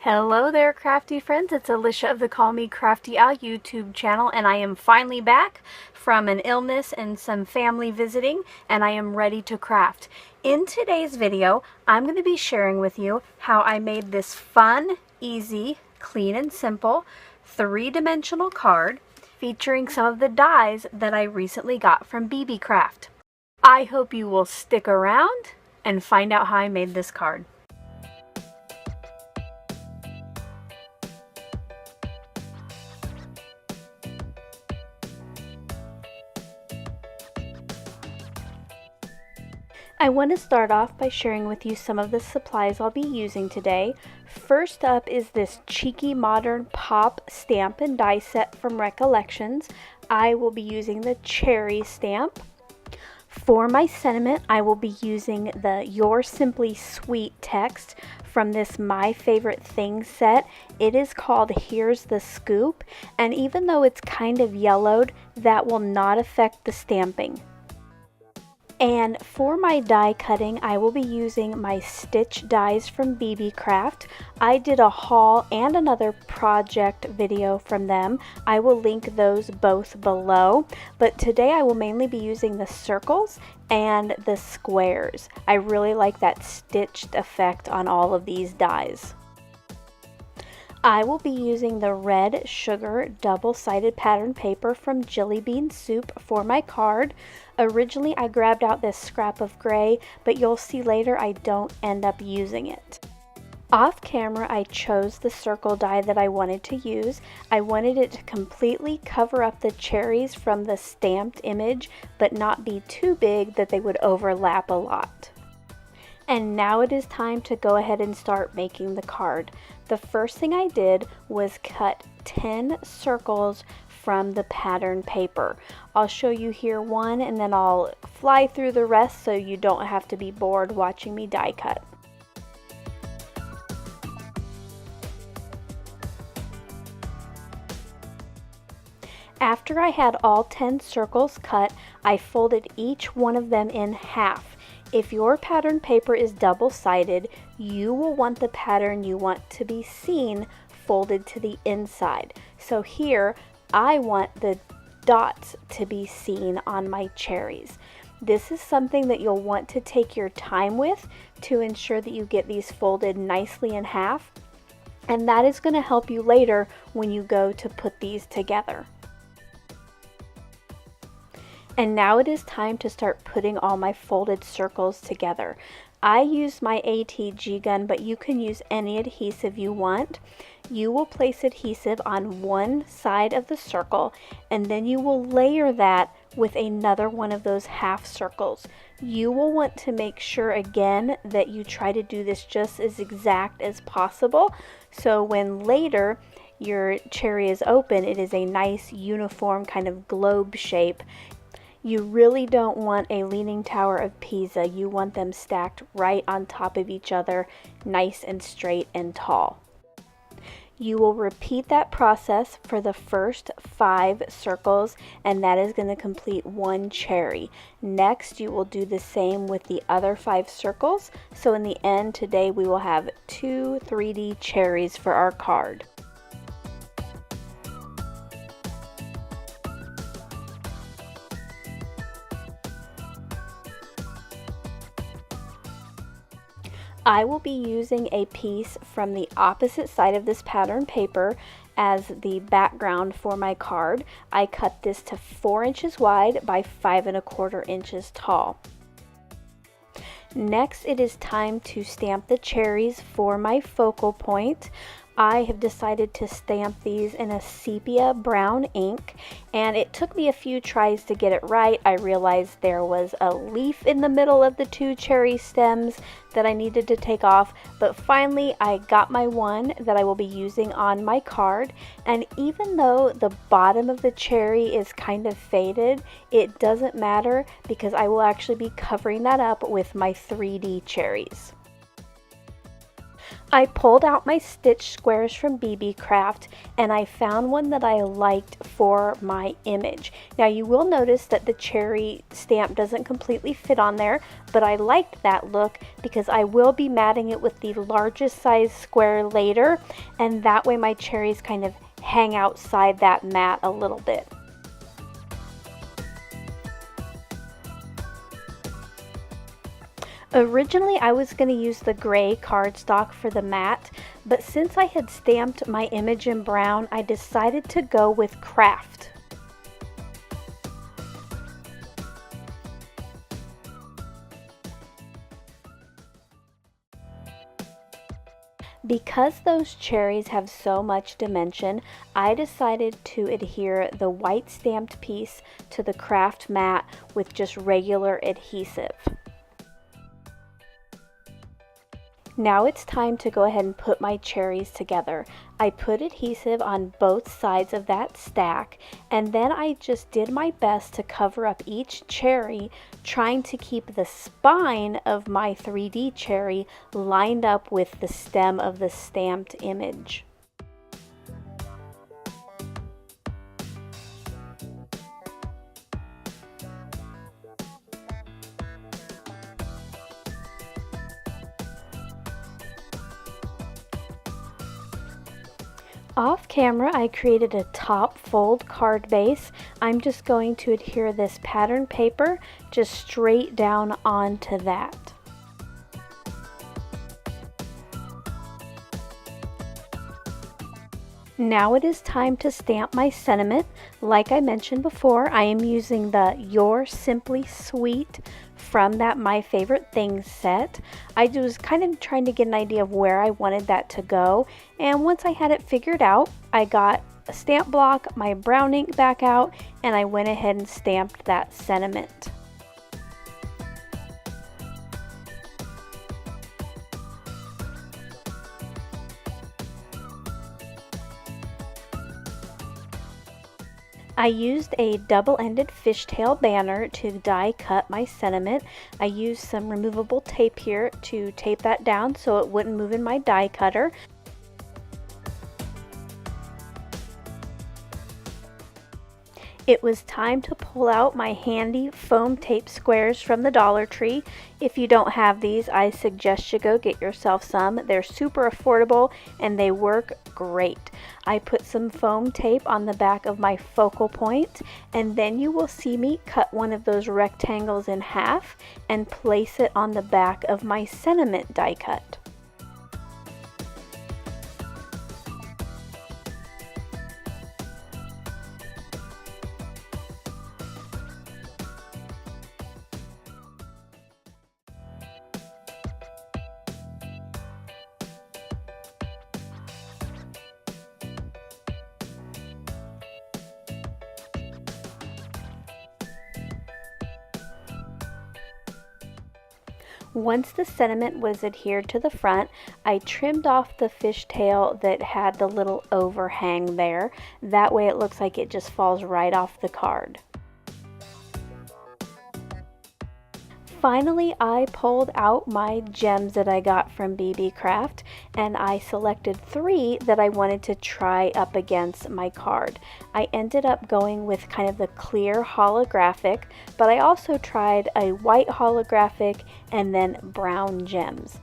Hello there, crafty friends. It's Alicia of the Call Me Crafty YouTube channel, and I am finally back from an illness and some family visiting, and I am ready to craft. In today's video, I'm going to be sharing with you how I made this fun, easy, clean and simple, three-dimensional card featuring some of the dies that I recently got from Beebeecraft. I hope you will stick around and find out how I made this card. I want to start off by sharing with you some of the supplies I'll be using today. First up is this cheeky modern pop stamp and die set from Recollections. I will be using the cherry stamp. For my sentiment, I will be using the You're Simply Sweet text from this My Favorite Things set. It is called Here's the Scoop, and even though it's kind of yellowed, that will not affect the stamping. And for my die cutting, I will be using my stitch dies from Beebeecraft. I did a haul and another project video from them. I will link those both below. But today I will mainly be using the circles and the squares. I really like that stitched effect on all of these dies. I will be using the red sugar double-sided pattern paper from Jillibean Soup for my card. Originally I grabbed out this scrap of gray, but you'll see later I don't end up using it. Off camera I chose the circle die that I wanted to use. I wanted it to completely cover up the cherries from the stamped image, but not be too big that they would overlap a lot. And now it is time to go ahead and start making the card. The first thing I did was cut 10 circles from the pattern paper. I'll show you here one and then I'll fly through the rest so you don't have to be bored watching me die cut. After I had all 10 circles cut, I folded each one of them in half. If your pattern paper is double-sided, you will want the pattern you want to be seen folded to the inside. So here, I want the dots to be seen on my cherries. This is something that you'll want to take your time with to ensure that you get these folded nicely in half, and that is going to help you later when you go to put these together. And now it is time to start putting all my folded circles together. I use my ATG gun, but you can use any adhesive you want. You will place adhesive on one side of the circle, and then you will layer that with another one of those half circles. You will want to make sure again that you try to do this just as exact as possible, so when later your cherry is open, it is a nice uniform kind of globe shape. You really don't want a Leaning Tower of Pisa. You want them stacked right on top of each other, nice and straight and tall. You will repeat that process for the first 5 circles, and that is going to complete one cherry. Next, you will do the same with the other 5 circles. So in the end, today we will have 2 3D cherries for our card. I will be using a piece from the opposite side of this pattern paper as the background for my card. I cut this to 4 inches wide by 5 1/4 inches tall. Next, it is time to stamp the cherries for my focal point. I have decided to stamp these in a sepia brown ink, and it took me a few tries to get it right. I realized there was a leaf in the middle of the 2 cherry stems that I needed to take off, but finally I got my one that I will be using on my card. And even though the bottom of the cherry is kind of faded, it doesn't matter because I will actually be covering that up with my 3D cherries. I pulled out my stitch squares from Beebeecraft and I found one that I liked for my image. Now you will notice that the cherry stamp doesn't completely fit on there, but I liked that look because I will be matting it with the largest size square later, and that way my cherries kind of hang outside that mat a little bit. Originally, I was going to use the gray cardstock for the mat, but since I had stamped my image in brown, I decided to go with Craft. Because those cherries have so much dimension, I decided to adhere the white stamped piece to the Craft mat with just regular adhesive. Now it's time to go ahead and put my cherries together. I put adhesive on both sides of that stack, and then I just did my best to cover up each cherry, trying to keep the spine of my 3D cherry lined up with the stem of the stamped image. Off camera, I created a top fold card base. I'm just going to adhere this pattern paper just straight down onto that. Now it is time to stamp my sentiment. Like I mentioned before, I am using the You're Simply Sweet from that My Favorite Things set. I was kind of trying to get an idea of where I wanted that to go, and once I had it figured out, I got a stamp block, my brown ink back out, and I went ahead and stamped that sentiment. I used a double-ended fishtail banner to die cut my sentiment. I used some removable tape here to tape that down so it wouldn't move in my die cutter. It was time to pull out my handy foam tape squares from the Dollar Tree. If you don't have these, I suggest you go get yourself some. They're super affordable and they work great. I put some foam tape on the back of my focal point, and then you will see me cut one of those rectangles in half and place it on the back of my sentiment die cut. Once the sentiment was adhered to the front, I trimmed off the fishtail that had the little overhang there. That way it looks like it just falls right off the card. Finally, I pulled out my gems that I got from Beebeecraft, and I selected 3 that I wanted to try up against my card. I ended up going with kind of the clear holographic, but I also tried a white holographic and then brown gems.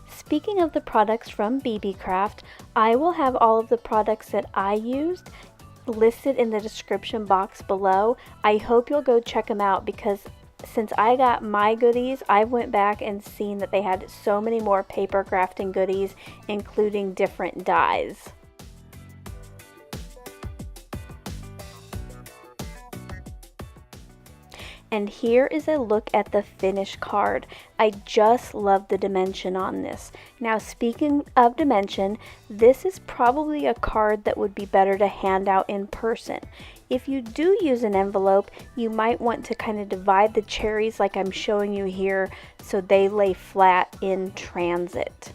Speaking of the products from Beebeecraft, I will have all of the products that I used listed in the description box below. I hope you'll go check them out because since I got my goodies, I went back and seen that they had so many more paper crafting goodies, including different dies. And here is a look at the finished card. I just love the dimension on this. Now, speaking of dimension, this is probably a card that would be better to hand out in person. If you do use an envelope, you might want to kind of divide the cherries like I'm showing you here so they lay flat in transit.